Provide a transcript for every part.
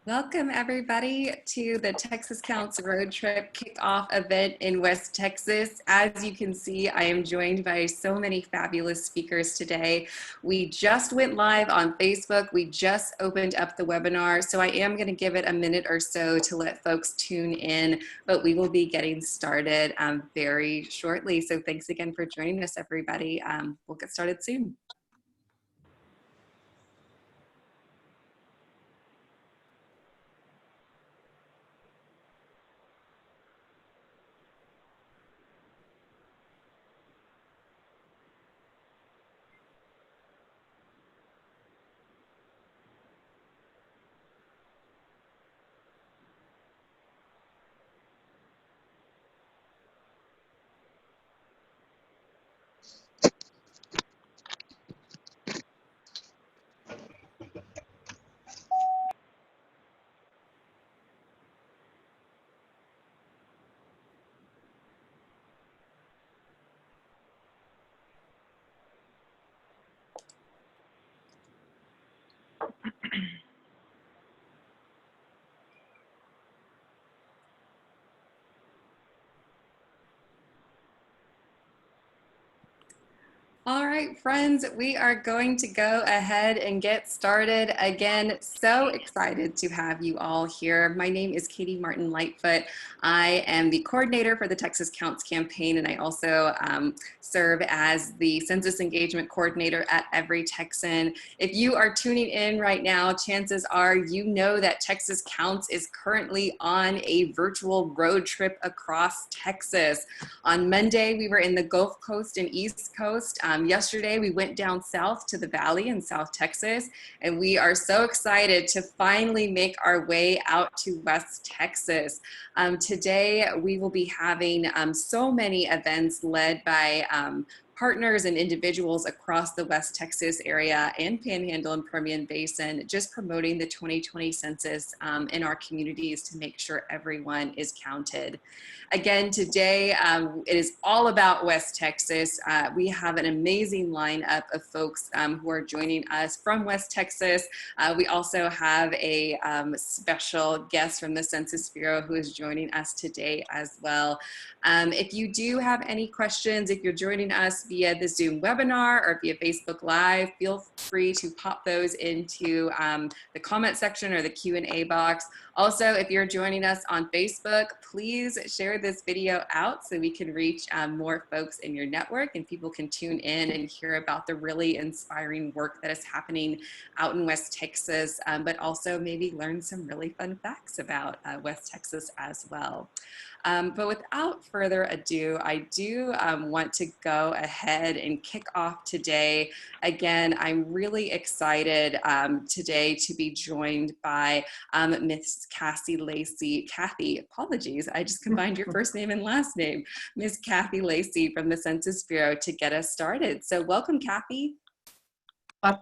Welcome, everybody, to the Texas Counts Road Trip Kickoff event in West Texas. As you can see, I am joined by so many fabulous speakers today. We just went live on Facebook. We just opened up the webinar, so I am going to give it a minute or so to let folks tune in, but we will be getting started very shortly. So thanks again for joining us, everybody. We'll get started soon. All right, friends, we are going to go ahead and get started. Again, so excited to have you all here. My name is Katie Martin Lightfoot. I am the coordinator for the Texas Counts campaign, and I also serve as the census engagement coordinator at Every Texan. If you are tuning in right now, chances are you know that Texas Counts is currently on a virtual road trip across Texas. On Monday, we were in the Gulf Coast and East Coast. Yesterday, we went down south to the Valley in South Texas, and we are so excited to finally make our way out to West Texas. Today, we will be having so many events led by partners and individuals across the West Texas area and Panhandle and Permian Basin, just promoting the 2020 census in our communities to make sure everyone is counted. Again, today it is all about West Texas. We have an amazing lineup of folks who are joining us from West Texas. We also have a special guest from the Census Bureau who is joining us today as well. If you do have any questions, if you're joining us via the Zoom webinar or via Facebook Live, feel free to pop those into the comment section or the Q&A box. Also, if you're joining us on Facebook, please share this video out so we can reach more folks in your network and people can tune in and hear about the really inspiring work that is happening out in West Texas, but also maybe learn some really fun facts about West Texas as well. But without further ado, I do want to go ahead and kick off today. Again, I'm really excited today to be joined by Miss Cassie Lacey. Kathy, apologies, I just combined your first name and last name. Miss Kathy Lacey from the Census Bureau to get us started. So welcome, Kathy.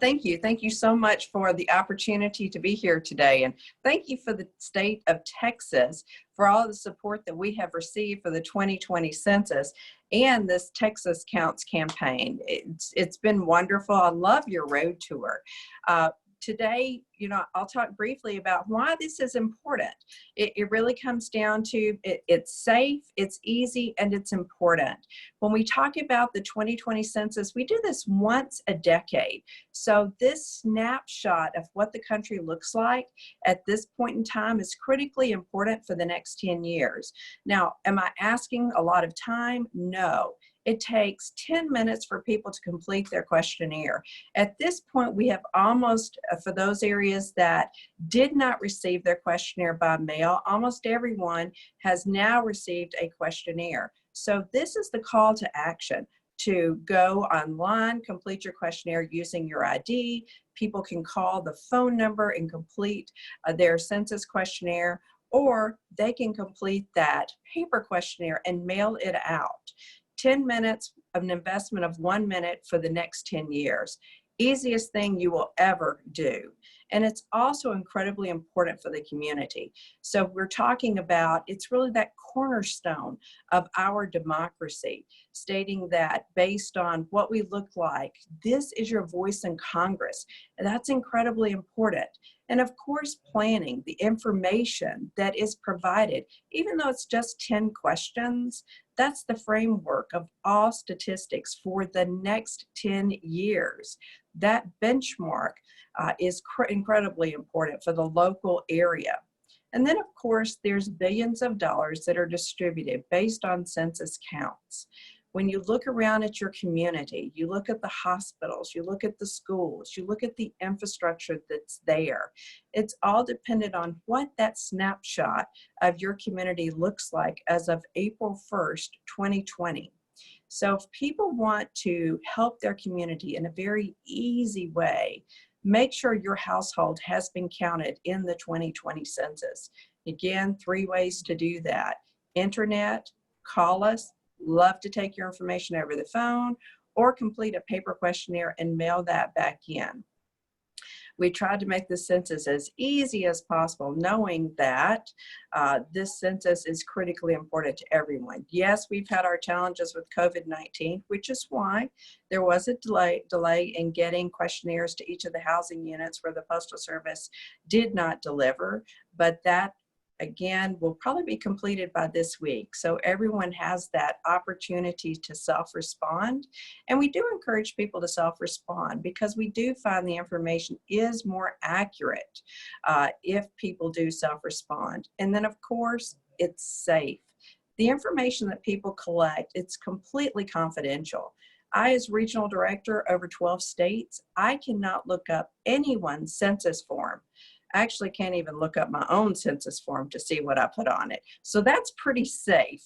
Thank you. Thank you so much for the opportunity to be here today. And thank you for the state of Texas for all the support that we have received for the 2020 census and this Texas Counts campaign. It's been wonderful. I love your road tour. Today, I'll talk briefly about why this is important. It really comes down to it's safe, it's easy, and it's important. When we talk about the 2020 census, we do this once a decade. So this snapshot of what the country looks like at this point in time is critically important for the next 10 years. Now, am I asking a lot of time? No. It takes 10 minutes for people to complete their questionnaire. At this point, we have almost, for those areas that did not receive their questionnaire by mail, almost everyone has now received a questionnaire. So this is the call to action to go online, complete your questionnaire using your ID. People can call the phone number and complete their census questionnaire, or they can complete that paper questionnaire and mail it out. 10 minutes of an investment of 1 minute for the next 10 years. Easiest thing you will ever do. And it's also incredibly important for the community. So we're talking about, it's really that cornerstone of our democracy, stating that based on what we look like, this is your voice in Congress. And that's incredibly important. And of course, planning the information that is provided, even though it's just 10 questions, that's the framework of all statistics for the next 10 years. That benchmark is incredibly important for the local area. And then, of course, there's billions of dollars that are distributed based on census counts. When you look around at your community, you look at the hospitals, you look at the schools, you look at the infrastructure that's there. It's all dependent on what that snapshot of your community looks like as of April 1st, 2020. So if people want to help their community in a very easy way, make sure your household has been counted in the 2020 census. Again, 3 ways to do that: internet, call us, love to take your information over the phone, or complete a paper questionnaire and mail that back in. We tried to make the census as easy as possible, knowing that this census is critically important to everyone. Yes, we've had our challenges with COVID-19, which is why there was a delay in getting questionnaires to each of the housing units where the Postal Service did not deliver, but that again will probably be completed by this week. So everyone has that opportunity to self-respond. And we do encourage people to self-respond because we do find the information is more accurate if people do self-respond. And then of course, it's safe. The information that people collect, it's completely confidential. I, as regional director over 12 states, I cannot look up anyone's census form. I actually can't even look up my own census form to see what I put on it. So that's pretty safe.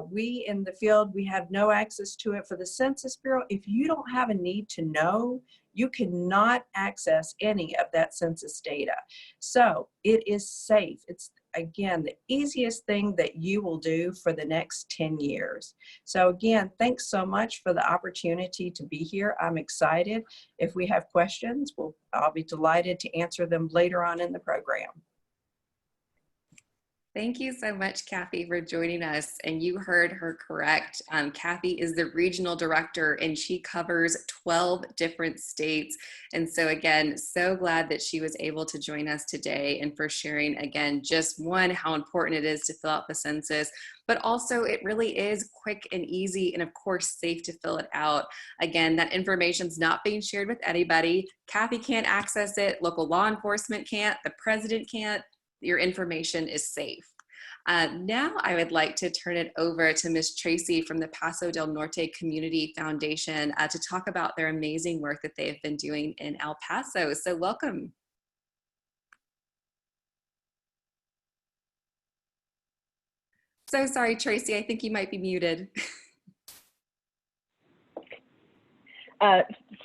We in the field, we have no access to it for the Census Bureau. If you don't have a need to know, you cannot access any of that census data. So it is safe. It's, again, the easiest thing that you will do for the next 10 years. So again, thanks so much for the opportunity to be here. I'm excited. If we have questions, I'll be delighted to answer them later on in the program. Thank you so much, Kathy, for joining us. And you heard her correct. Kathy is the regional director and she covers 12 different states. And so again, so glad that she was able to join us today and for sharing again, just one, how important it is to fill out the census, but also it really is quick and easy and of course safe to fill it out. Again, that information's not being shared with anybody. Kathy can't access it. Local law enforcement can't. The president can't. Your information is safe. Now I would like to turn it over to Ms. Tracy from the Paso del Norte Community Foundation to talk about their amazing work that they have been doing in El Paso. So welcome. So sorry, Tracy, I think you might be muted.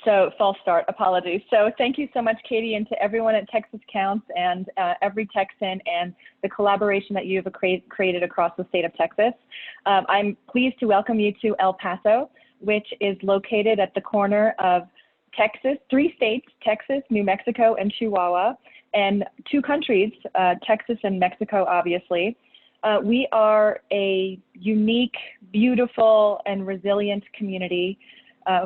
So false start, apologies. So thank you so much, Katie, and to everyone at Texas Counts and every Texan and the collaboration that you have created across the state of Texas. I'm pleased to welcome you to El Paso, which is located at the corner of Texas, 3 states, Texas, New Mexico, and Chihuahua, and 2 countries, Texas and Mexico, obviously. We are a unique, beautiful, and resilient community,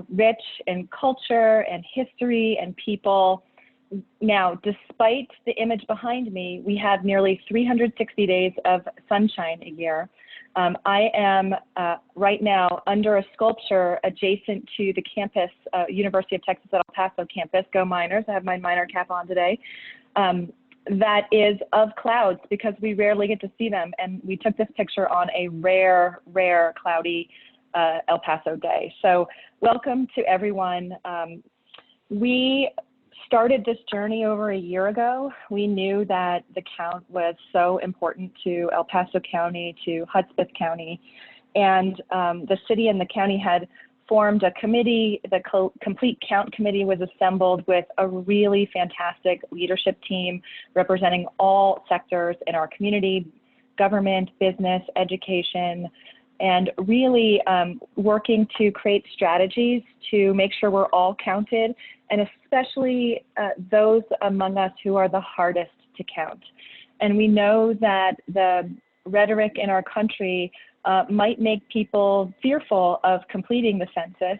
rich in culture and history and people. Now, despite the image behind me, we have nearly 360 days of sunshine a year. I am right now under a sculpture adjacent to the campus, University of Texas at El Paso campus. Go Miners! I have my Miner cap on today. That is of clouds because we rarely get to see them. And we took this picture on a rare, cloudy El Paso day. So welcome to everyone. We started this journey over a year ago. We knew that the count was so important to El Paso County, to Hudspeth County, and the city and the county had formed a committee. The Complete Count Committee was assembled with a really fantastic leadership team representing all sectors in our community: government, business, education, and really working to create strategies to make sure we're all counted and especially those among us who are the hardest to count. And we know that the rhetoric in our country might make people fearful of completing the census,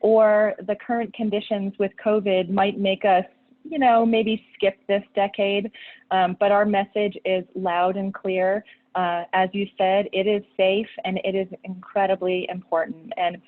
or the current conditions with COVID might make us, maybe skip this decade. But our message is loud and clear. As you said, it is safe and it is incredibly important. And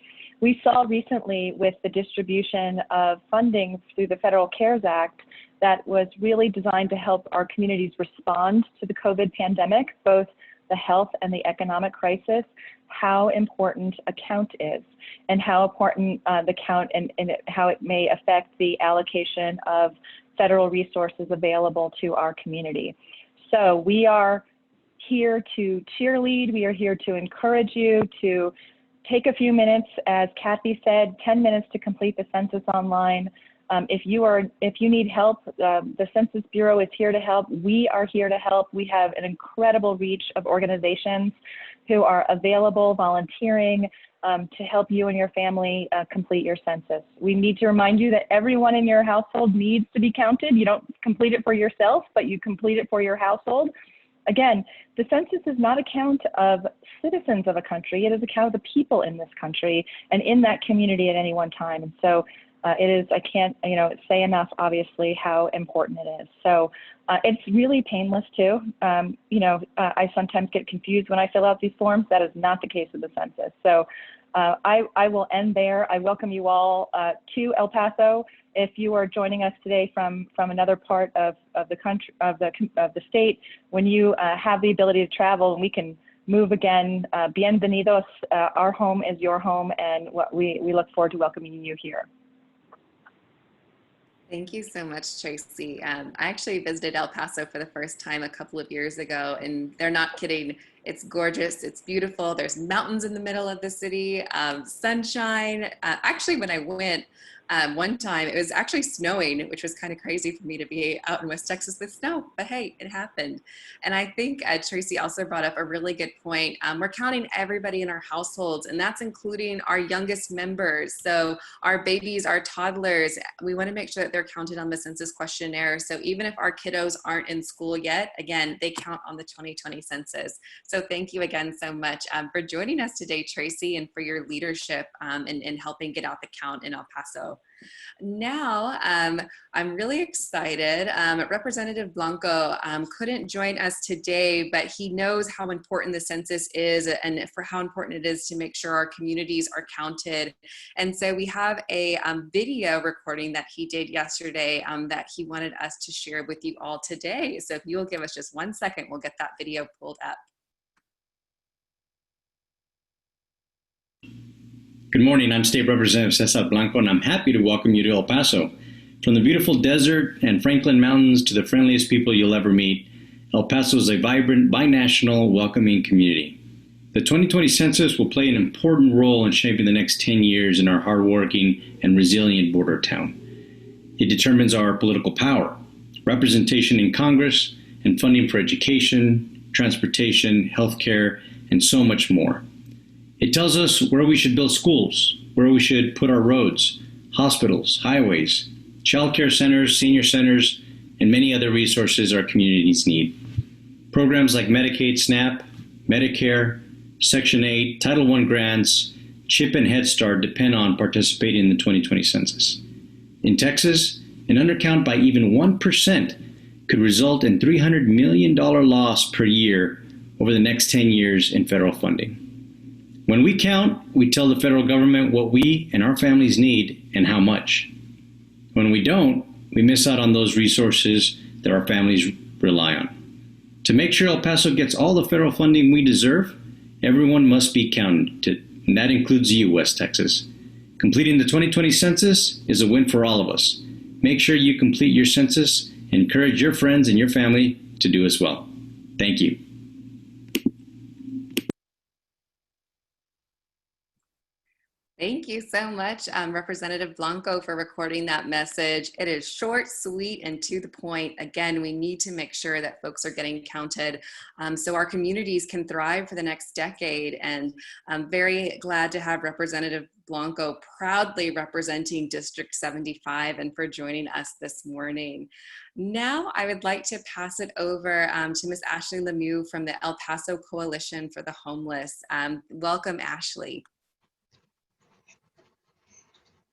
we saw recently with the distribution of funding through the Federal CARES Act that was really designed to help our communities respond to the COVID pandemic, both the health and the economic crisis, how important a count is and how important the count and how it may affect the allocation of federal resources available to our community. So we are here to cheerlead, we are here to encourage you to take a few minutes, as Kathy said, 10 minutes to complete the census online. If you need help, the Census Bureau is here to help. We are here to help. We have an incredible reach of organizations who are available, volunteering to help you and your family complete your census. We need to remind you that everyone in your household needs to be counted. You don't complete it for yourself, but you complete it for your household. Again, the census is not a count of citizens of a country. It is a count of the people in this country and in that community at any one time. And so it is, I can't, say enough, obviously, how important it is. So it's really painless too. I sometimes get confused when I fill out these forms. That is not the case with the census. So I will end there. I welcome you all to El Paso. If you are joining us today from another part of the country, of the state, when you have the ability to travel and we can move again, bienvenidos. Our home is your home, and we look forward to welcoming you here. Thank you so much, Tracy. I actually visited El Paso for the first time a couple of years ago, and they're not kidding. It's gorgeous. It's beautiful. There's mountains in the middle of the city, sunshine. Actually, when I went one time, it was actually snowing, which was kind of crazy for me to be out in West Texas with snow, but hey, it happened. And I think Tracy also brought up a really good point. We're counting everybody in our households, and that's including our youngest members. So our babies, our toddlers, we want to make sure that they're counted on the census questionnaire. So even if our kiddos aren't in school yet, again, they count on the 2020 census. So thank you again so much for joining us today, Tracy, and for your leadership in helping get out the count in El Paso. Now, I'm really excited. Representative Blanco couldn't join us today, but he knows how important the census is and for how important it is to make sure our communities are counted. And so we have a video recording that he did yesterday that he wanted us to share with you all today. So if you will give us just 1 second, we'll get that video pulled up. Good morning, I'm State Representative Cesar Blanco, and I'm happy to welcome you to El Paso. From the beautiful desert and Franklin Mountains to the friendliest people you'll ever meet, El Paso is a vibrant, binational, welcoming community. The 2020 census will play an important role in shaping the next 10 years in our hardworking and resilient border town. It determines our political power, representation in Congress, and funding for education, transportation, healthcare, and so much more. It tells us where we should build schools, where we should put our roads, hospitals, highways, childcare centers, senior centers, and many other resources our communities need. Programs like Medicaid, SNAP, Medicare, Section 8, Title I grants, CHIP, and Head Start depend on participating in the 2020 census. In Texas, an undercount by even 1% could result in $300 million loss per year over the next 10 years in federal funding. When we count, we tell the federal government what we and our families need and how much. When we don't, we miss out on those resources that our families rely on. To make sure El Paso gets all the federal funding we deserve, everyone must be counted, and that includes you, West Texas. Completing the 2020 census is a win for all of us. Make sure you complete your census and encourage your friends and your family to do as well. Thank you. Thank you so much, Representative Blanco, for recording that message. It is short, sweet, and to the point. Again, we need to make sure that folks are getting counted so our communities can thrive for the next decade. And I'm very glad to have Representative Blanco proudly representing District 75 and for joining us this morning. Now, I would like to pass it over to Ms. Ashley Lemieux from the El Paso Coalition for the Homeless. Welcome, Ashley.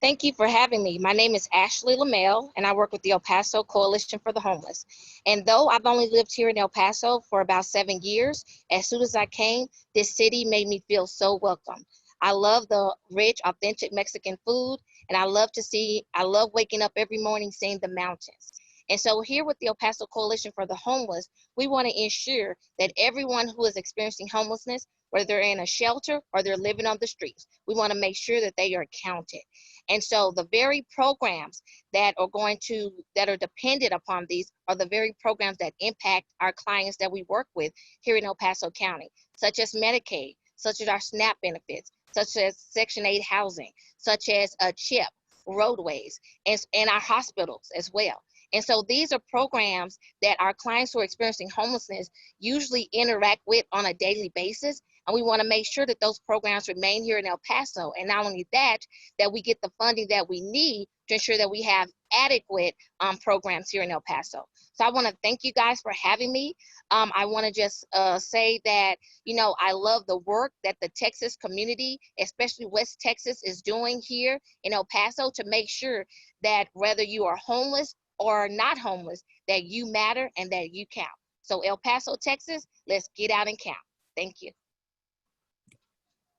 Thank you for having me. My name is Ashley Lamel, and I work with the El Paso Coalition for the Homeless. And though I've only lived here in El Paso for about 7 years, as soon as I came, this city made me feel so welcome. I love the rich, authentic Mexican food, and I love waking up every morning seeing the mountains. And so here with the El Paso Coalition for the Homeless, we want to ensure that everyone who is experiencing homelessness, whether they're in a shelter or they're living on the streets, we want to make sure that they are counted. And so the very programs that are dependent upon these are the very programs that impact our clients that we work with here in El Paso County, such as Medicaid, such as our SNAP benefits, such as Section 8 housing, such as CHIP, roadways, and our hospitals as well. And so these are programs that our clients who are experiencing homelessness usually interact with on a daily basis. And we want to make sure that those programs remain here in El Paso. And not only that, that we get the funding that we need to ensure that we have adequate programs here in El Paso. So I want to thank you guys for having me. I want to just say that, I love the work that the Texas community, especially West Texas, is doing here in El Paso to make sure that whether you are homeless or not homeless, that you matter and that you count. So El Paso, Texas, let's get out and count. Thank you.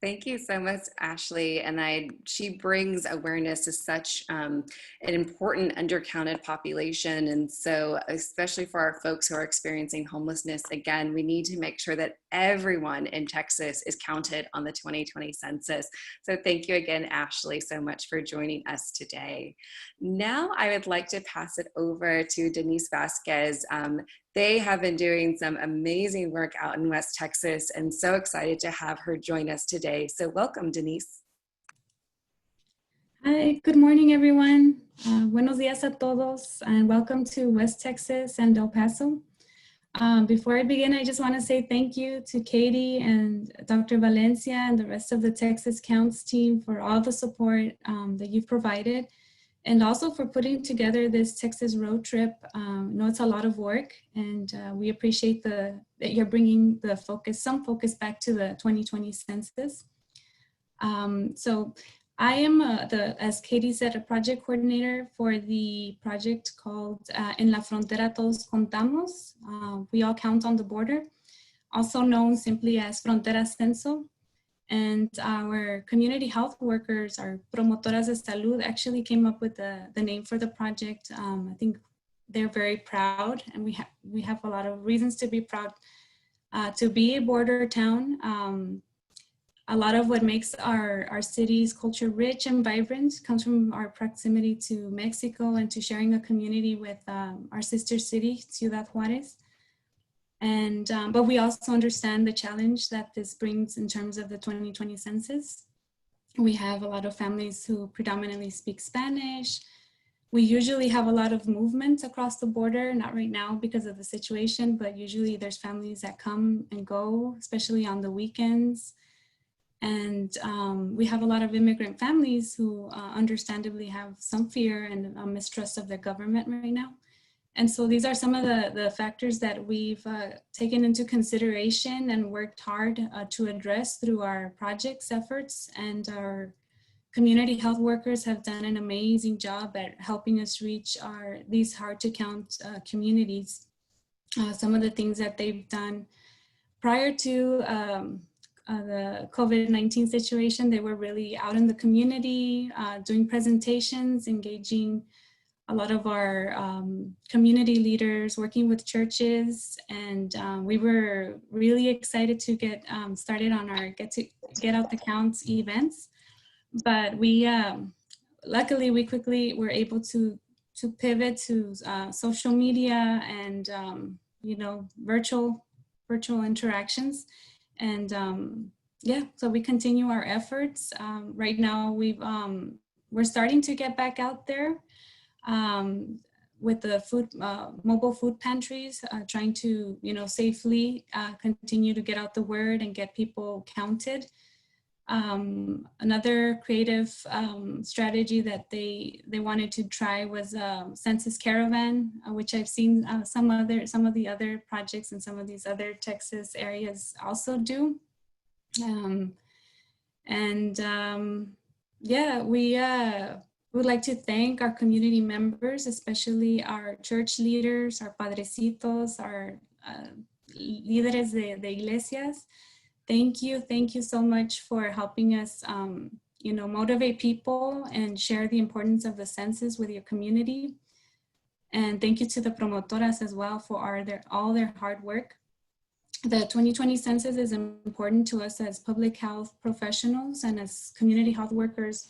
Thank you so much, Ashley. And she brings awareness to such an important undercounted population. And so, especially for our folks who are experiencing homelessness, again, we need to make sure that everyone in Texas is counted on the 2020 census. So thank you again, Ashley, so much for joining us today. Now I would like to pass it over to Denise Vasquez. They have been doing some amazing work out in West Texas, and so excited to have her join us today. So welcome, Denise. Hi, good morning, everyone. Buenos días a todos, and welcome to West Texas and El Paso. Before I begin, I just want to say thank you to Katie and Dr. Valencia and the rest of the Texas Counts team for all the support that you've provided, and also for putting together this Texas road trip. I know it's a lot of work, and we appreciate that you're bringing some focus back to the 2020 census. So I am, as Katie said, a project coordinator for the project called En la Frontera Todos Contamos. We all count on the border, also known simply as Frontera Censo. And our community health workers, our promotoras de salud, actually came up with the name for the project. I think they're very proud, and we have a lot of reasons to be proud to be a border town. A lot of what makes our city's culture rich and vibrant comes from our proximity to Mexico and to sharing a community with our sister city, Ciudad Juarez. And but we also understand the challenge that this brings in terms of the 2020 census. We have a lot of families who predominantly speak Spanish. We usually have a lot of movement across the border, not right now because of the situation, but usually there's families that come and go, especially on the weekends. And we have a lot of immigrant families who understandably have some fear and mistrust of their government right now. And so these are some of the factors that we've taken into consideration and worked hard to address through our projects efforts. And our community health workers have done an amazing job at helping us reach these hard to count communities. Some of the things that they've done prior to the COVID-19 situation, they were really out in the community, doing presentations, engaging a lot of our community leaders, working with churches, and we were really excited to get started on our Get Out the Counts events. But we, luckily, we quickly were able to pivot to social media and virtual interactions. And yeah, so we continue our efforts. Right now, we're starting to get back out there with the mobile food pantries, trying to, safely continue to get out the word and get people counted. Another creative strategy that they wanted to try was census caravan, which I've seen some of the other projects in some of these other Texas areas also do. Yeah, we would like to thank our community members, especially our church leaders, our padrecitos, our líderes de iglesias. Thank you so much for helping us, motivate people and share the importance of the census with your community. And thank you to the promotoras as well for all their hard work. The 2020 census is important to us as public health professionals and as community health workers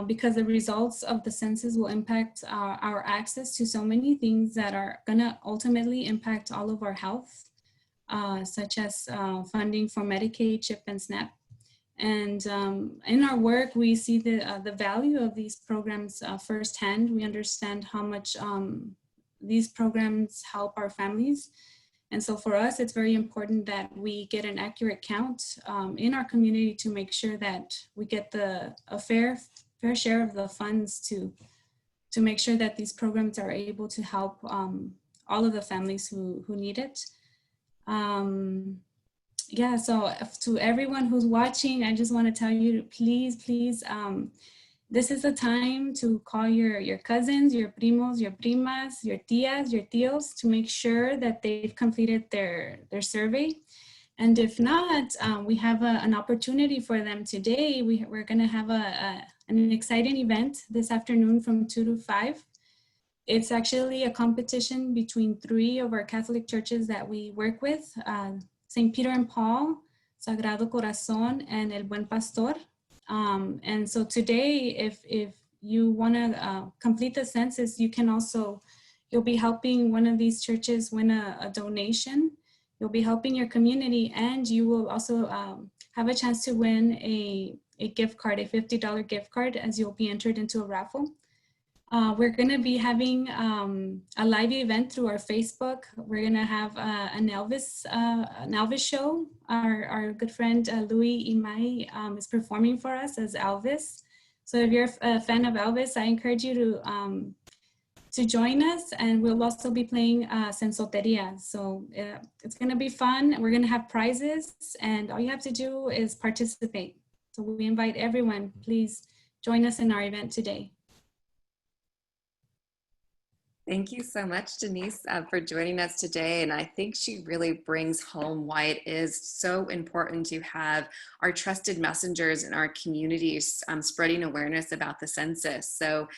because the results of the census will impact our access to so many things that are gonna ultimately impact all of our health, such as funding for Medicaid, CHIP, and SNAP. And in our work, we see the value of these programs firsthand. We understand how much these programs help our families. And so for us, it's very important that we get an accurate count in our community to make sure that we get a fair share of the funds to make sure that these programs are able to help all of the families who need it. Yeah, so to everyone who's watching, I just want to tell you, please, this is a time to call your cousins, your primos, your primas, your tias, your tios to make sure that they've completed their survey. And if not, we have an opportunity for them today. We're going to have an exciting event this afternoon from 2 to 5. It's actually a competition between 3 of our Catholic churches that we work with, St. Peter and Paul, Sagrado Corazón, and El Buen Pastor. And so today, if you want to complete the census, you'll be helping one of these churches win a donation. You'll be helping your community, and you will also have a chance to win a gift card, a $50 gift card, as you'll be entered into a raffle. We're going to be having a live event through our Facebook. We're going to have an Elvis show. Our good friend Louis Imai is performing for us as Elvis. So if you're a fan of Elvis, I encourage you to join us, and we'll also be playing Sensoteria. So it's going to be fun. We're going to have prizes, and all you have to do is participate. So we invite everyone, please join us in our event today. Thank you so much, Denise, for joining us today. And I think she really brings home why it is so important to have our trusted messengers in our communities spreading awareness about the census. So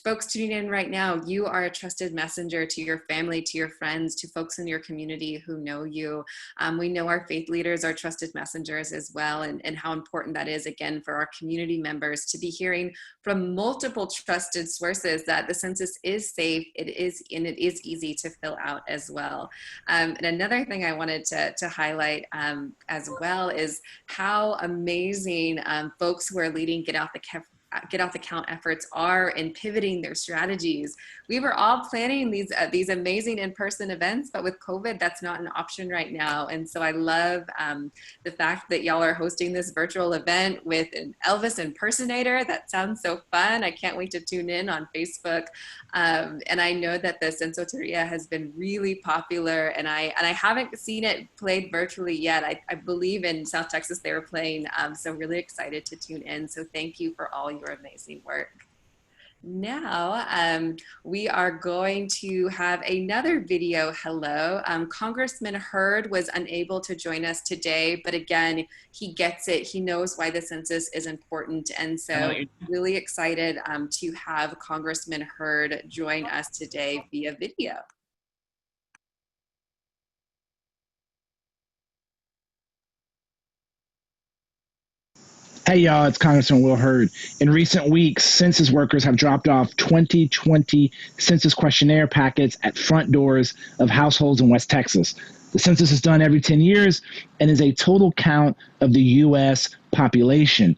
folks tuning in right now, you are a trusted messenger to your family, to your friends, to folks in your community who know you. We know our faith leaders are trusted messengers as well, and how important that is, again, for our community members to be hearing from multiple trusted sources that the census is safe. It is easy to fill out as well. And another thing I wanted to highlight as well is how amazing folks who are leading Get Out the Count efforts are in pivoting their strategies. We were all planning these amazing in-person events, but with COVID, that's not an option right now. And so I love the fact that y'all are hosting this virtual event with an Elvis impersonator. That sounds so fun. I can't wait to tune in on Facebook. And I know that the Sensoteria has been really popular, and I haven't seen it played virtually yet. I believe in South Texas they were playing, so really excited to tune in. So thank you for all your amazing work. Now, we are going to have another video hello. Congressman Hurd was unable to join us today, but again, he gets it. He knows why the census is important. And so really excited to have Congressman Hurd join us today via video. Hey y'all, it's Congressman Will Hurd. In recent weeks, census workers have dropped off 2020 census questionnaire packets at front doors of households in West Texas. The census is done every 10 years and is a total count of the U.S. population.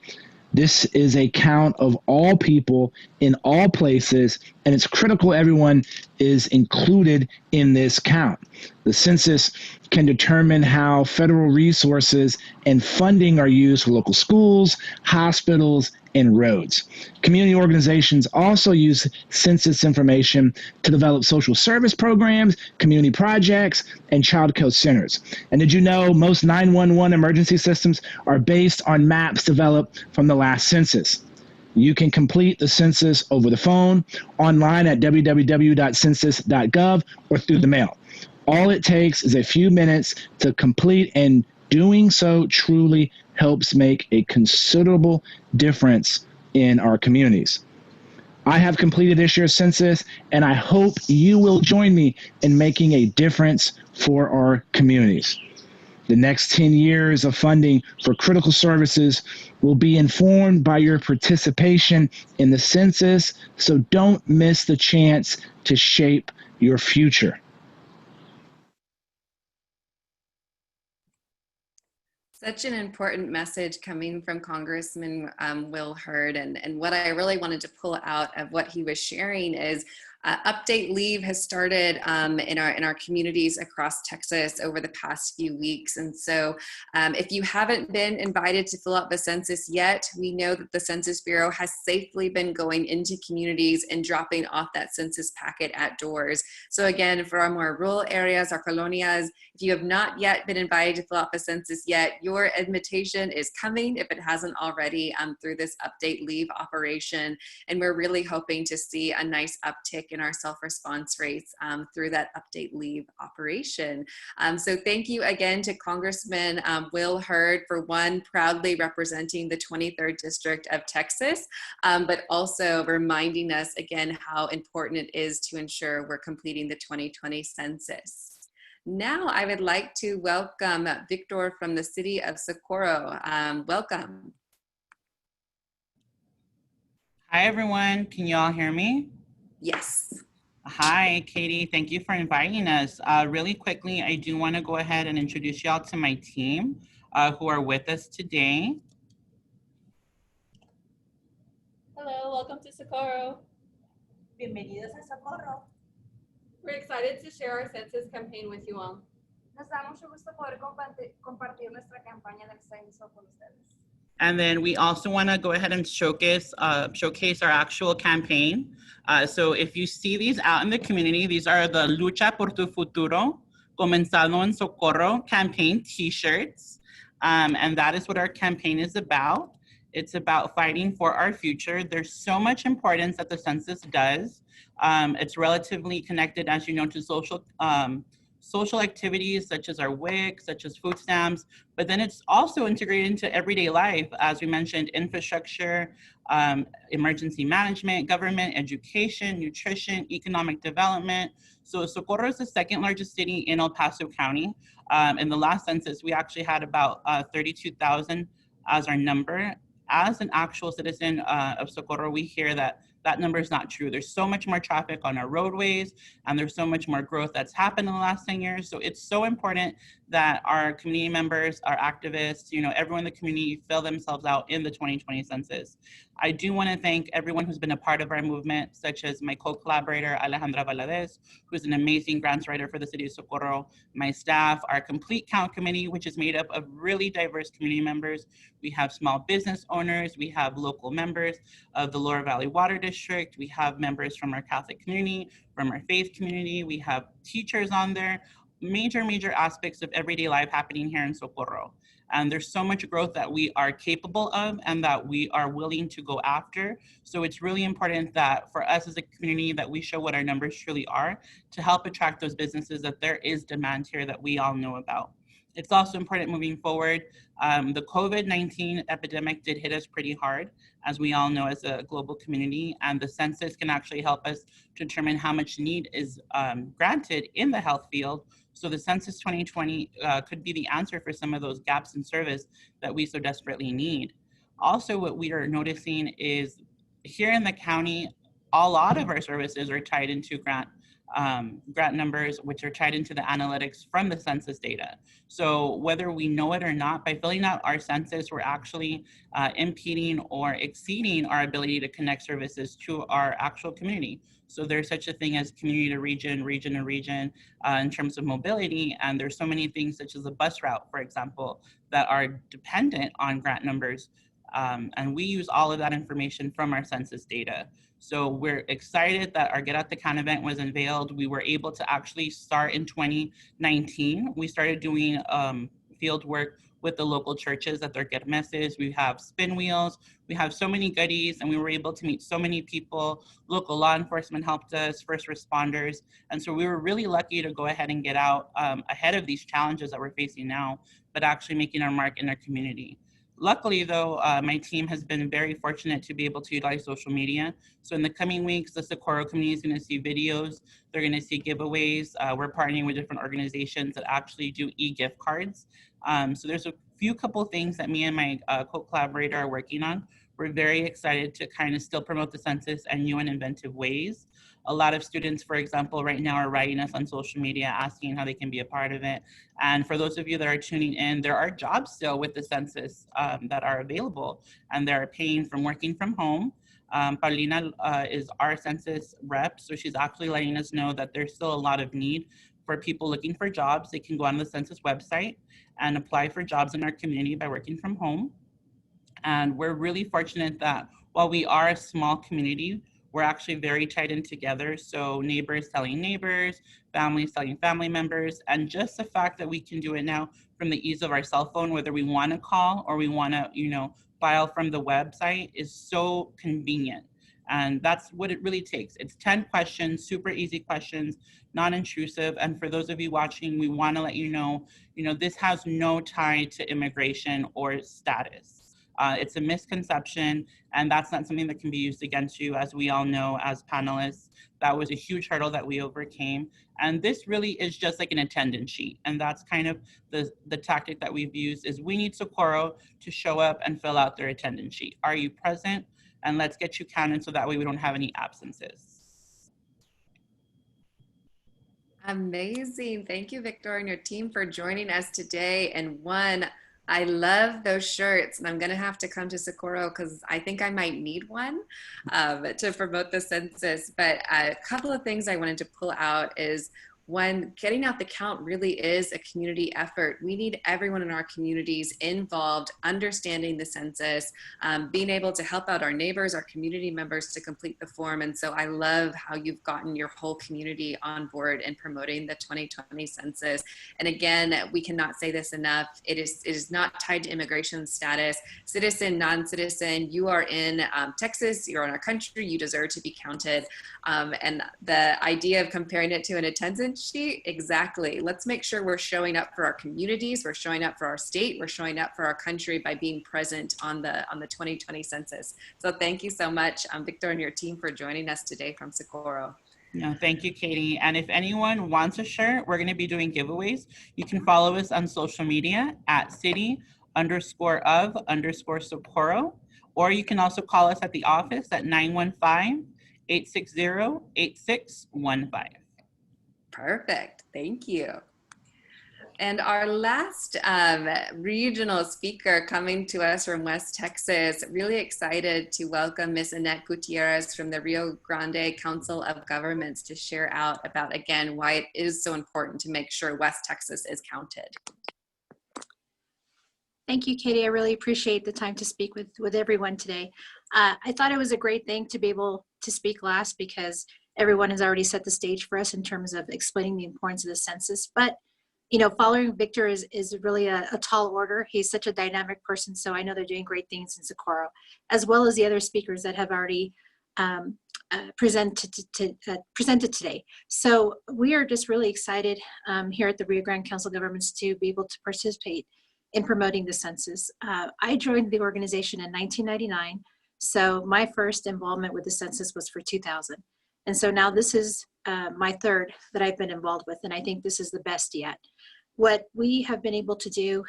This is a count of all people in all places, and it's critical everyone is included in this count. The census can determine how federal resources and funding are used for local schools, hospitals, and roads. Community organizations also use census information to develop social service programs, community projects, and child care centers. And did you know most 911 emergency systems are based on maps developed from the last census? You can complete the census over the phone, online at www.census.gov, or through the mail. All it takes is a few minutes to complete, and doing so truly helps make a considerable difference in our communities. I have completed this year's census, and I hope you will join me in making a difference for our communities. The next 10 years of funding for critical services will be informed by your participation in the census, so don't miss the chance to shape your future. Such an important message coming from Congressman Will Hurd. And what I really wanted to pull out of what he was sharing is Update Leave has started in our communities across Texas over the past few weeks. And so if you haven't been invited to fill out the census yet, we know that the Census Bureau has safely been going into communities and dropping off that census packet at doors. So again, for our more rural areas, our colonias, if you have not yet been invited to fill out the census yet, your invitation is coming, if it hasn't already, through this Update Leave operation. And we're really hoping to see a nice uptick in our self-response rates through that Update Leave operation. So thank you again to Congressman Will Hurd for proudly representing the 23rd District of Texas, but also reminding us again how important it is to ensure we're completing the 2020 census. Now I would like to welcome Victor from the city of Socorro. Welcome. Hi everyone, can you all hear me? Yes. Hi, Katie. Thank you for inviting us. Really quickly, I do want to go ahead and introduce y'all to my team who are with us today. Hello, welcome to Socorro. Bienvenidos a Socorro. We're excited to share our census campaign with you all. Nos da mucho gusto poder compartir nuestra campaña del censo con ustedes. And then we also want to go ahead and showcase our actual campaign. So if you see these out in the community, these are the Lucha por tu Futuro, Comenzando en Socorro campaign t-shirts. And that is what our campaign is about. It's about fighting for our future. There's so much importance that the census does. It's relatively connected, as you know, to social activities such as our WIC, such as food stamps, but then it's also integrated into everyday life, as we mentioned, infrastructure, emergency management, government, education, nutrition, economic development. So Socorro is the second largest city in El Paso County. In the last census, we actually had about 32,000 as our number. As an actual citizen of Socorro, we hear that number is not true. There's so much more traffic on our roadways, and there's so much more growth that's happened in the last 10 years. So it's so important that our community members, our activists, everyone in the community fill themselves out in the 2020 census. I do want to thank everyone who's been a part of our movement, such as my co-collaborator, Alejandra Valadez, who's an amazing grants writer for the city of Socorro, my staff, our complete count committee, which is made up of really diverse community members. We have small business owners, we have local members of the Lower Valley Water District, we have members from our Catholic community, from our faith community, we have teachers on there, major aspects of everyday life happening here in Socorro. And there's so much growth that we are capable of and that we are willing to go after. So it's really important that for us as a community that we show what our numbers truly are to help attract those businesses, that there is demand here that we all know about. It's also important moving forward. The COVID-19 epidemic did hit us pretty hard, as we all know as a global community, and the census can actually help us to determine how much need is granted in the health field. So the Census 2020 could be the answer for some of those gaps in service that we so desperately need. Also, what we are noticing is here in the county, a lot of our services are tied into grant numbers, which are tied into the analytics from the census data. So whether we know it or not, by filling out our census, we're actually impeding or exceeding our ability to connect services to our actual community. So there's such a thing as community to region, region to region in terms of mobility. And there's so many things such as a bus route, for example, that are dependent on grant numbers. And we use all of that information from our census data. So we're excited that our Get Out the Count event was unveiled. We were able to actually start in 2019. We started doing field work with the local churches at their Get Messes. We have spin wheels. We have so many goodies, and we were able to meet so many people. Local law enforcement helped us, first responders. And so we were really lucky to go ahead and get out ahead of these challenges that we're facing now, but actually making our mark in our community. Luckily, though, my team has been very fortunate to be able to utilize social media. So in the coming weeks, the Socorro community is going to see videos. They're going to see giveaways. We're partnering with different organizations that actually do e-gift cards. So there's a few couple things that me and my co-collaborator are working on. We're very excited to kind of still promote the census in new and inventive ways. A lot of students, for example, right now are writing us on social media asking how they can be a part of it. And for those of you that are tuning in, there are jobs still with the census that are available, and they're paying from working from home. Paulina is our census rep, so she's actually letting us know that there's still a lot of need for people looking for jobs. They can go on the census website and apply for jobs in our community by working from home. And we're really fortunate that while we are a small community, we're actually very tied in together. So neighbors telling neighbors, families telling family members, and just the fact that we can do it now from the ease of our cell phone, whether we want to call or we want to, file from the website, is so convenient. And that's what it really takes. It's 10 questions, super easy questions, non-intrusive. And for those of you watching, we want to let you know, this has no tie to immigration or status. It's a misconception, and that's not something that can be used against you. As we all know, as panelists, that was a huge hurdle that we overcame. And this really is just like an attendance sheet. And that's kind of the tactic that we've used is we need Socorro to show up and fill out their attendance sheet. Are you present? And let's get you counted so that way we don't have any absences. Amazing. Thank you, Victor, and your team for joining us today. And I love those shirts, and I'm going to have to come to Socorro because I think I might need one to promote the census. But a couple of things I wanted to pull out is, one, getting out the count really is a community effort. We need everyone in our communities involved, understanding the census, being able to help out our neighbors, our community members to complete the form. And so I love how you've gotten your whole community on board in promoting the 2020 census. And again, we cannot say this enough. It is not tied to immigration status. Citizen, non-citizen, you are in Texas, you're in our country, you deserve to be counted. And the idea of comparing it to an attendance sheet, exactly. Let's make sure we're showing up for our communities, we're showing up for our state, we're showing up for our country by being present on the 2020 census. So thank you so much, Victor and your team, for joining us today from Socorro. No, thank you, Katie. And if anyone wants a shirt, we're going to be doing giveaways. You can follow us on social media at city_of_Socorro, or you can also call us at the office at 915-860-8615. Perfect. Thank you. And our last regional speaker coming to us from West Texas, really excited to welcome Ms. Annette Gutierrez from the Rio Grande Council of Governments to share out about, again, why it is so important to make sure West Texas is counted. Thank you, Katie. I really appreciate the time to speak with everyone today. I thought it was a great thing to be able to speak last because everyone has already set the stage for us in terms of explaining the importance of the census. But, following Victor is really a tall order. He's such a dynamic person, so I know they're doing great things in Socorro, as well as the other speakers that have already presented today. So we are just really excited here at the Rio Grande Council of Governments to be able to participate in promoting the census. I joined the organization in 1999, so my first involvement with the census was for 2000. And so now this is my third that I've been involved with, and I think this is the best yet. What we have been able to do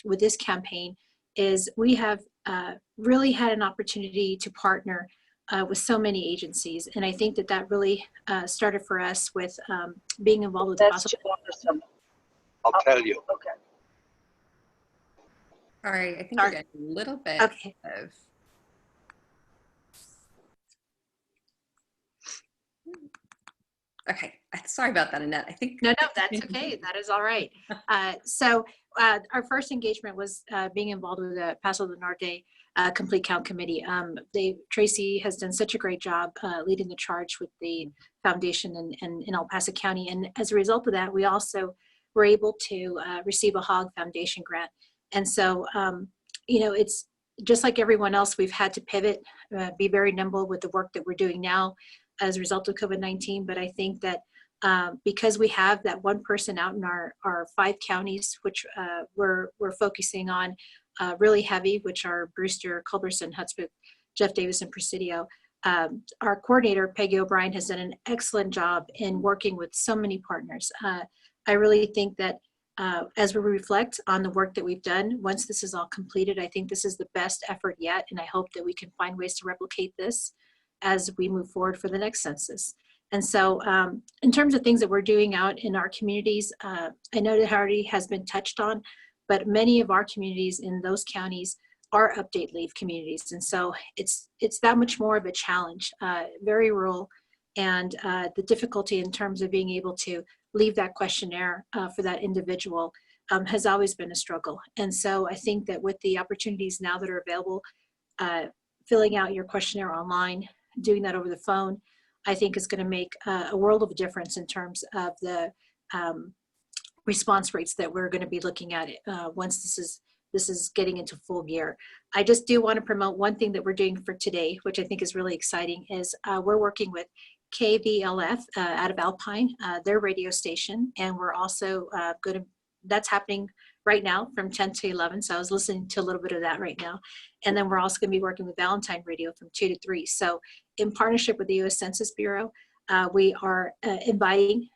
with this campaign is we have really had an opportunity to partner with so many agencies. And I think that that really started for us with being involved with the That's too bothersome. I'll tell you. Okay. Sorry, I think we're getting a little bit Okay. of. Okay, sorry about that, Annette. I think. No, that's okay. That is all right. So our first engagement was being involved with the Paso del Norte Complete Count Committee. Tracy has done such a great job leading the charge with the foundation in El Paso County. And as a result of that, we also were able to receive a HOG Foundation grant. And so, you know, it's just like everyone else, we've had to pivot, be very nimble with the work that we're doing now as a result of COVID-19. But I think that because we have that one person out in our 5 counties, which we're focusing on really heavy, which are Brewster, Culberson, Hudspeth, Jeff Davis, and Presidio. Our coordinator, Peggy O'Brien, has done an excellent job in working with so many partners. I really think that as we reflect on the work that we've done, once this is all completed, I think this is the best effort yet, and I hope that we can find ways to replicate this as we move forward for the next census. And so in terms of things that we're doing out in our communities, I know that already has been touched on, but many of our communities in those counties are update leave communities. And so it's that much more of a challenge, very rural, and the difficulty in terms of being able to leave that questionnaire for that individual has always been a struggle. And so I think that with the opportunities now that are available, filling out your questionnaire online, doing that over the phone, I think is going to make a world of difference in terms of the response rates that we're going to be looking at once this is getting into full gear. I just do want to promote one thing that we're doing for today, which I think is really exciting, is we're working with KVLF out of Alpine, their radio station, and we're also going to, that's happening right now from 10 to 11. So I was listening to a little bit of that right now. And then we're also going to be working with Valentine Radio from 2 to 3. So in partnership with the U.S. Census Bureau, we are inviting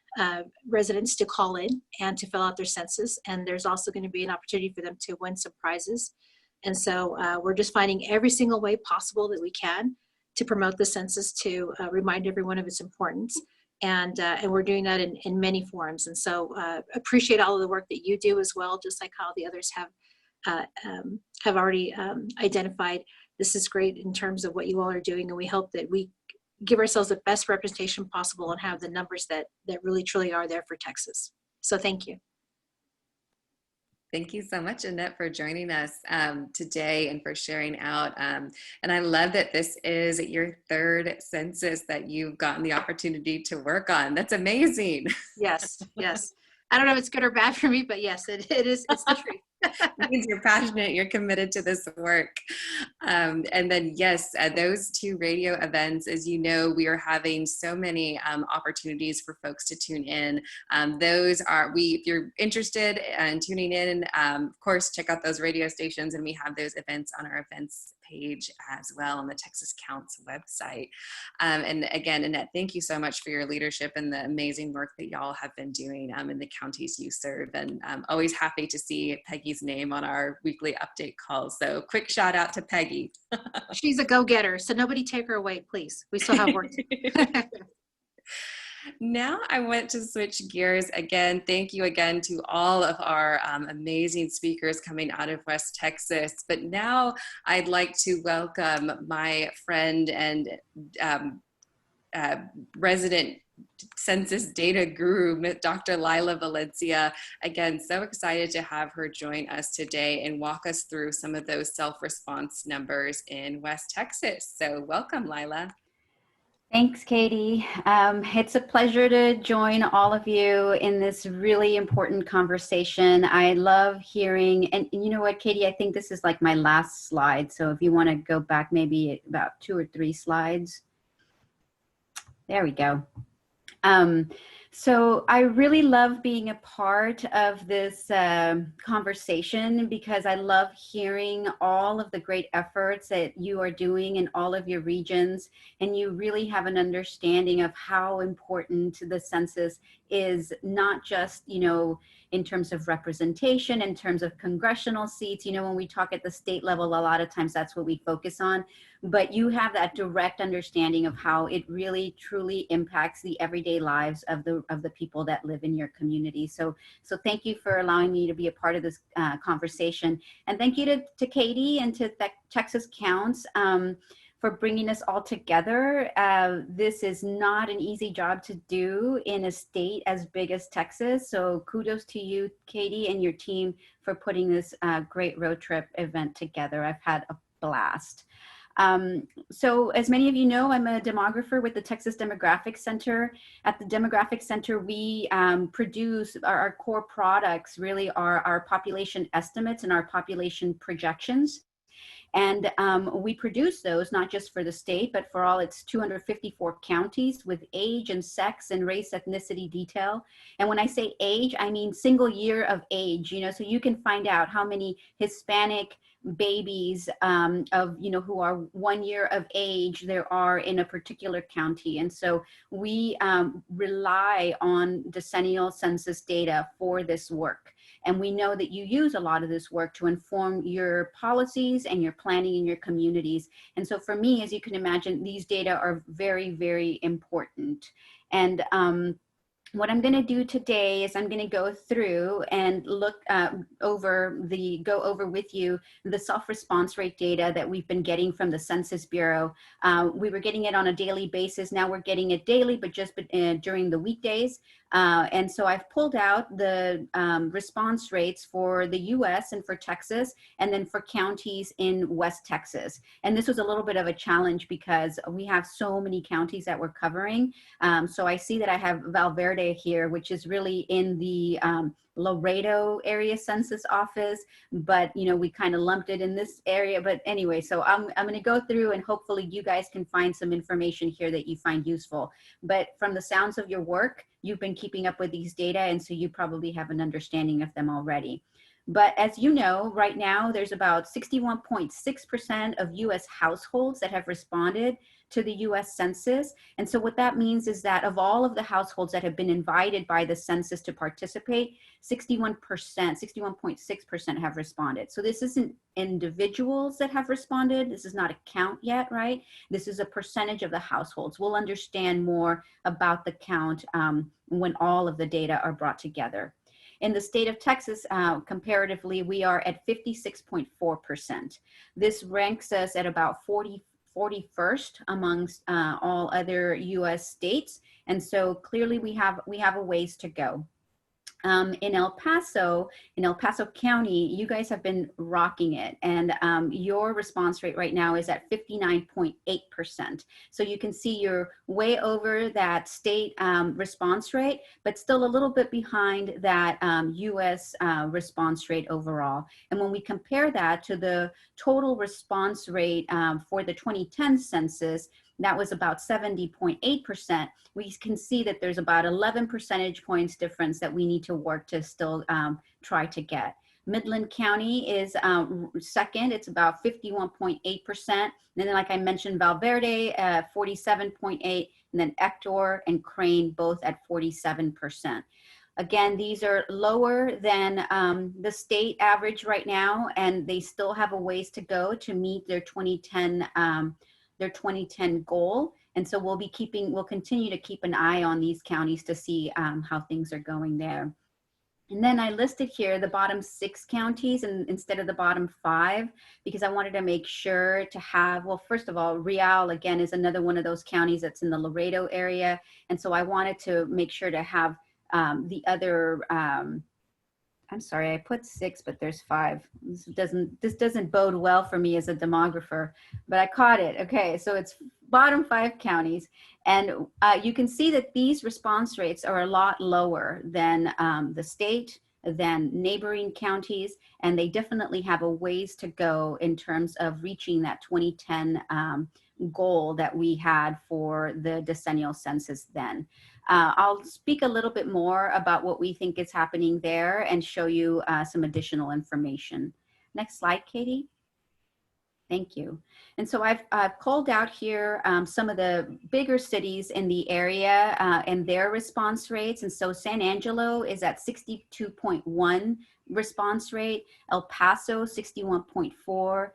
residents to call in and to fill out their census. And there's also going to be an opportunity for them to win some prizes. And so we're just finding every single way possible that we can to promote the census, to remind everyone of its importance. And we're doing that in many forums. And so appreciate all of the work that you do as well, just like how the others have already identified. This is great in terms of what you all are doing. And we hope that we give ourselves the best representation possible and have the numbers that really truly are there for Texas. So thank you. Thank you so much, Annette, for joining us today and for sharing out. And I love that this is your 3rd census that you've gotten the opportunity to work on. That's amazing. Yes, yes. I don't know if it's good or bad for me, but yes, it is. It's the truth. It means you're passionate, you're committed to this work. And then, yes, those 2 radio events, as you know, we are having so many opportunities for folks to tune in. Those are, if you're interested in tuning in, of course, check out those radio stations, and we have those events on our events page as well on the Texas Counts website. And again, Annette, thank you so much for your leadership and the amazing work that y'all have been doing in the counties you serve. And I'm always happy to see Peggy's name on our weekly update calls. So quick shout out to Peggy. She's a go-getter, so nobody take her away, please. We still have work to do. Now I want to switch gears again. Thank you again to all of our amazing speakers coming out of West Texas. But now I'd like to welcome my friend and resident census data guru, Dr. Lila Valencia. Again, so excited to have her join us today and walk us through some of those self-response numbers in West Texas. So welcome, Lila. Thanks, Katie. It's a pleasure to join all of you in this really important conversation. I love hearing, and you know what, Katie, I think this is like my last slide. So if you want to go back maybe about 2 or 3 slides. There we go. So I really love being a part of this conversation because I love hearing all of the great efforts that you are doing in all of your regions, and you really have an understanding of how important the census is, not just, you know, in terms of representation, in terms of congressional seats. You know, when we talk at the state level, a lot of times that's what we focus on, but you have that direct understanding of how it really truly impacts the everyday lives of the people that live in your community. So thank you for allowing me to be a part of this conversation, and thank you to Katie and to Texas Counts for bringing us all together. This is not an easy job to do in a state as big as Texas. So kudos to you, Katie, and your team for putting this great road trip event together. I've had a blast. So as many of you know, I'm a demographer with the Texas Demographic Center. At the Demographic Center, we produce our core products really are our population estimates and our population projections. And we produce those not just for the state, but for all its 254 counties with age and sex and race ethnicity detail. And when I say age, I mean single year of age, you know, so you can find out how many Hispanic babies of, you know, who are 1 year of age there are in a particular county. And so we rely on decennial census data for this work. And we know that you use a lot of this work to inform your policies and your planning in your communities. And so for me, as you can imagine, these data are very, very important. And what I'm going to do today is I'm going to go through and look go over with you the self-response rate data that we've been getting from the Census Bureau. We were getting it on a daily basis. Now we're getting it daily, but just during the weekdays. And so I've pulled out the response rates for the US and for Texas, and then for counties in West Texas. And this was a little bit of a challenge because we have so many counties that we're covering. So I see that I have Valverde here, which is really in the Laredo area census office, but you know, we kind of lumped it in this area. But anyway, so I'm going to go through and hopefully you guys can find some information here that you find useful. But from the sounds of your work, you've been keeping up with these data, and so you probably have an understanding of them already. But as you know, right now, there's about 61.6% of US households that have responded to the US Census. And so what that means is that of all of the households that have been invited by the census to participate, 61.6% have responded. So this isn't individuals that have responded. This is not a count yet, right? This is a percentage of the households. We'll understand more about the count when all of the data are brought together. In the state of Texas, comparatively, we are at 56.4%. This ranks us at about 41st amongst all other US states. And so clearly we have a ways to go. In El Paso County, you guys have been rocking it, and your response rate right now is at 59.8%. So you can see you're way over that state response rate, but still a little bit behind that US response rate overall. And when we compare that to the total response rate for the 2010 census, that was about 70.8%. We can see that there's about 11 percentage points difference that we need to work to still try to get. Midland County is second, it's about 51.8%. And then like I mentioned, Valverde, 47.8%, and then Ector and Crane both at 47%. Again, these are lower than the state average right now, and they still have a ways to go to meet their 2010 goal. And so we'll continue to keep an eye on these counties to see how things are going there. And then I listed here the bottom 6 counties instead of the bottom 5, because I wanted to make sure to have, well, first of all, Real, again, is another one of those counties that's in the Laredo area. And so I wanted to make sure to have the other, I'm sorry, I put 6, but there's 5. This doesn't bode well for me as a demographer, but I caught it. Okay, so it's bottom 5 counties. And you can see that these response rates are a lot lower than the state, than neighboring counties, and they definitely have a ways to go in terms of reaching that 2010 goal that we had for the decennial census then. I'll speak a little bit more about what we think is happening there and show you some additional information. Next slide, Katie. Thank you. And so I've called out here some of the bigger cities in the area and their response rates. And so San Angelo is at 62.1 response rate, El Paso 61.4,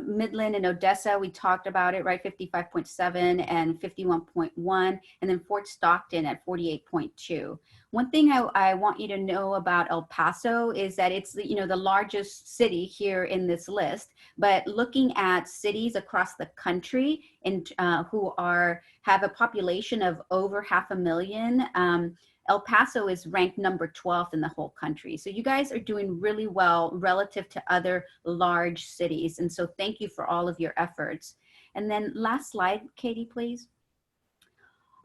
Midland and Odessa, we talked about it, right? 55.7 and 51.1, and then Fort Stockton at 48.2. One thing I want you to know about El Paso is that it's the largest city here in this list, but looking at cities across the country and who have a population of over 500,000, El Paso is ranked number 12th in the whole country. So you guys are doing really well relative to other large cities. And so thank you for all of your efforts. And then last slide, Katie, please.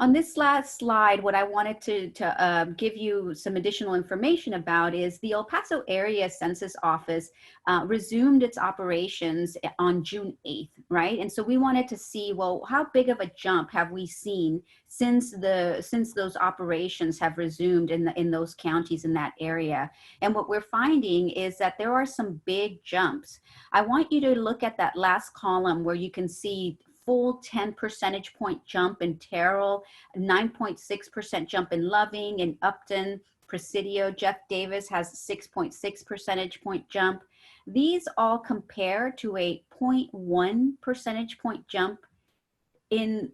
On this last slide, what I wanted to give you some additional information about is the El Paso Area Census Office resumed its operations on June 8th, right? And so we wanted to see, well, how big of a jump have we seen since those operations have resumed in those counties in that area? And what we're finding is that there are some big jumps. I want you to look at that last column where you can see full 10 percentage point jump in Terrell, 9.6% jump in Loving and Upton, Presidio. Jeff Davis has 6.6 percentage point jump. These all compare to a 0.1 percentage point jump in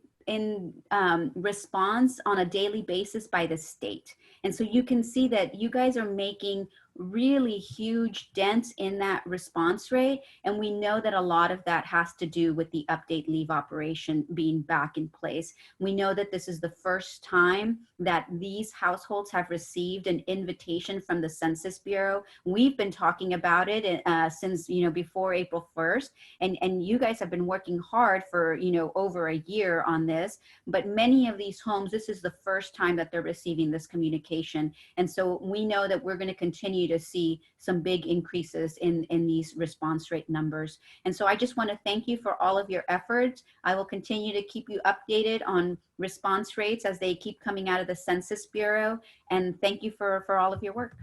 response on a daily basis by the state. And so you can see that you guys are making really huge dents in that response rate. And we know that a lot of that has to do with the update leave operation being back in place. We know that this is the first time that these households have received an invitation from the Census Bureau. We've been talking about it since, before April 1st. And you guys have been working hard for, over a year on this. But many of these homes, this is the first time that they're receiving this communication. And so we know that we're going to continue to see some big increases in these response rate numbers. And so I just want to thank you for all of your efforts. I will continue to keep you updated on response rates as they keep coming out of the Census Bureau. And thank you for all of your work.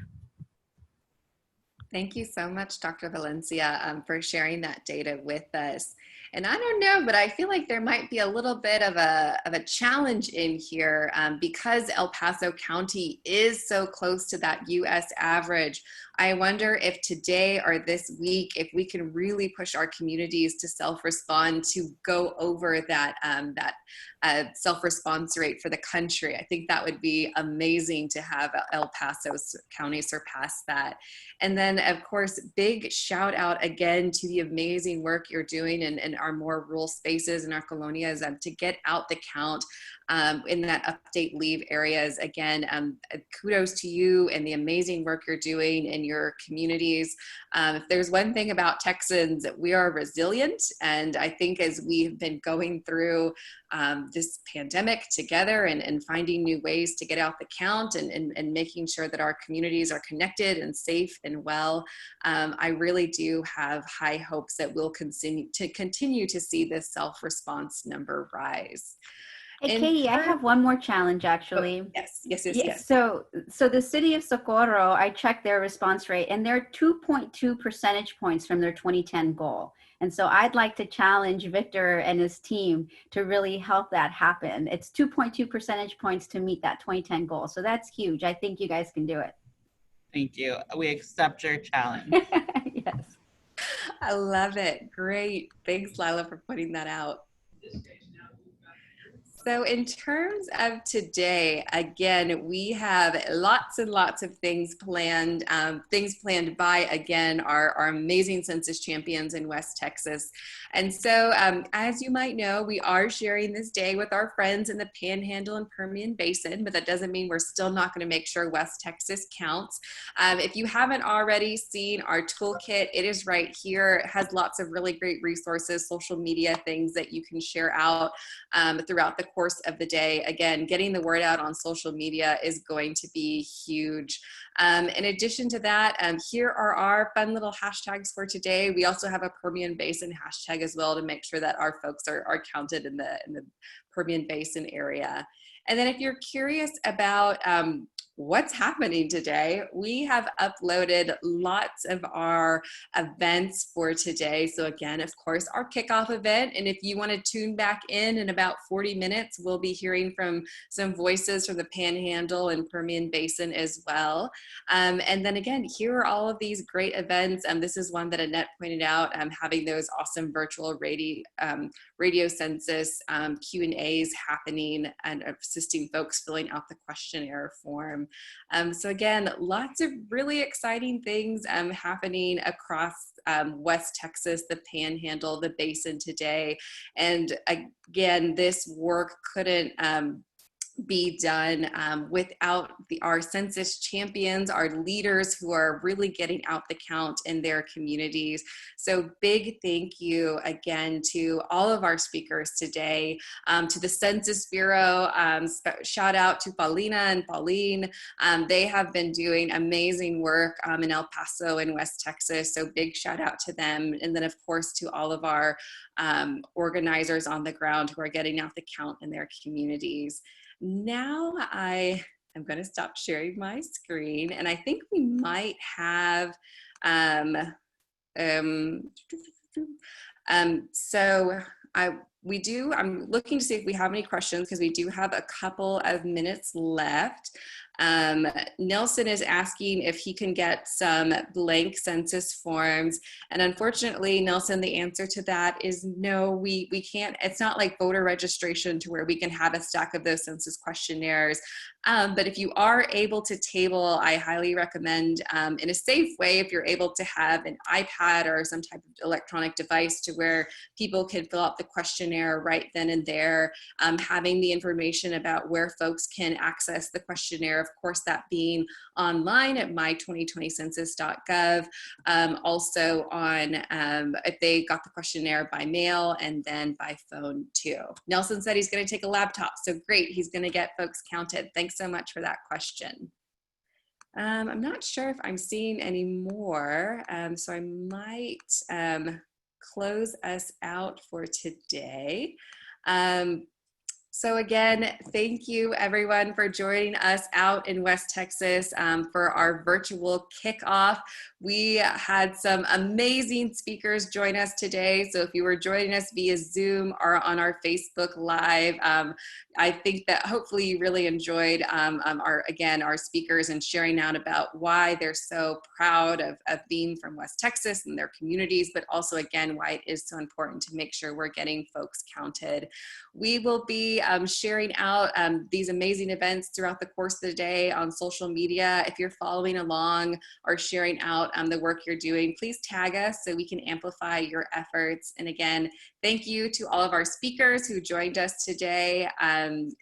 Thank you so much, Dr. Valencia, for sharing that data with us. And I don't know, but I feel like there might be a little bit of a challenge in here because El Paso County is so close to that US average. I wonder if today or this week, if we can really push our communities to self-respond to go over that, self-response rate for the country. I think that would be amazing to have El Paso County surpass that. And then, of course, big shout out again to the amazing work you're doing in our more rural spaces in our colonias to get out the count in that update leave areas. Again, kudos to you and the amazing work you're doing in your communities. If there's one thing about Texans, we are resilient. And I think as we've been going through this pandemic together and finding new ways to get out the count and making sure that our communities are connected and safe and well, I really do have high hopes that we'll continue to see this self-response number rise. Hey, Katie, I have one more challenge, actually. Oh, yes. So the city of Socorro, I checked their response rate, and they're 2.2 percentage points from their 2010 goal. And so I'd like to challenge Victor and his team to really help that happen. It's 2.2 percentage points to meet that 2010 goal. So that's huge. I think you guys can do it. Thank you. We accept your challenge. Yes. I love it. Great. Thanks, Lila, for putting that out. So in terms of today, again, we have lots and lots of things planned by, again, our amazing census champions in West Texas. And so as you might know, we are sharing this day with our friends in the Panhandle and Permian Basin, but that doesn't mean we're still not going to make sure West Texas counts. If you haven't already seen our toolkit, it is right here. It has lots of really great resources, social media things that you can share out throughout the course of the day. Again, getting the word out on social media is going to be huge. In addition to that, here are our fun little hashtags for today. We also have a Permian Basin hashtag as well to make sure that our folks are counted in the Permian Basin area. And then if you're curious about what's happening today, we have uploaded lots of our events for today. So again, of course, our kickoff event. And if you want to tune back in about 40 minutes, we'll be hearing from some voices from the Panhandle and Permian Basin as well. And then again, here are all of these great events. This is one that Annette pointed out, having those awesome virtual radio census Q&As happening and assisting folks filling out the questionnaire form. So again, lots of really exciting things happening across West Texas, the Panhandle, the Basin today. And again, this work couldn't be done without our census champions, our leaders who are really getting out the count in their communities. So big thank you again to all of our speakers today, to the Census Bureau, shout out to Paulina and Pauline. They have been doing amazing work in El Paso and West Texas, so big shout out to them. And then of course to all of our organizers on the ground who are getting out the count in their communities. Now I am going to stop sharing my screen, and I think we might have, I'm looking to see if we have any questions because we do have a couple of minutes left. Nelson is asking if he can get some blank census forms. And unfortunately, Nelson, the answer to that is no, we can't. It's not like voter registration to where we can have a stack of those census questionnaires. But if you are able to table, I highly recommend in a safe way, if you're able to have an iPad or some type of electronic device to where people can fill out the questionnaire right then and there, having the information about where folks can access the questionnaire, of course, that being online at my2020census.gov, also on if they got the questionnaire by mail and then by phone too. Nelson said he's going to take a laptop, so great, he's going to get folks counted. Thanks so much for that question. I'm not sure if I'm seeing any more, so I might close us out for today. So again, thank you everyone for joining us out in West Texas for our virtual kickoff. We had some amazing speakers join us today. So if you were joining us via Zoom or on our Facebook Live, I think that hopefully you really enjoyed our speakers and sharing out about why they're so proud of being from West Texas and their communities, but also again, why it is so important to make sure we're getting folks counted. We will be sharing out these amazing events throughout the course of the day on social media. If you're following along or sharing out the work you're doing, please tag us so we can amplify your efforts. And again, thank you to all of our speakers who joined us today.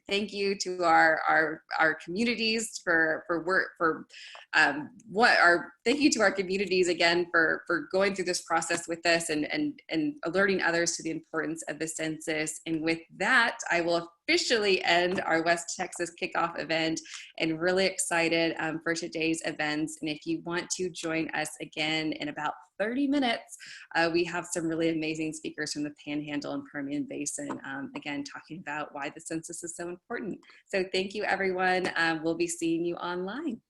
Thank you to our communities thank you to our communities again for going through this process with us and alerting others to the importance of the census. And with that, I will officially end our West Texas kickoff event and really excited for today's events. And if you want to join us again in about 30 minutes, we have some really amazing speakers from the Panhandle and Permian Basin, again, talking about why the census is so important. So thank you, everyone. We'll be seeing you online.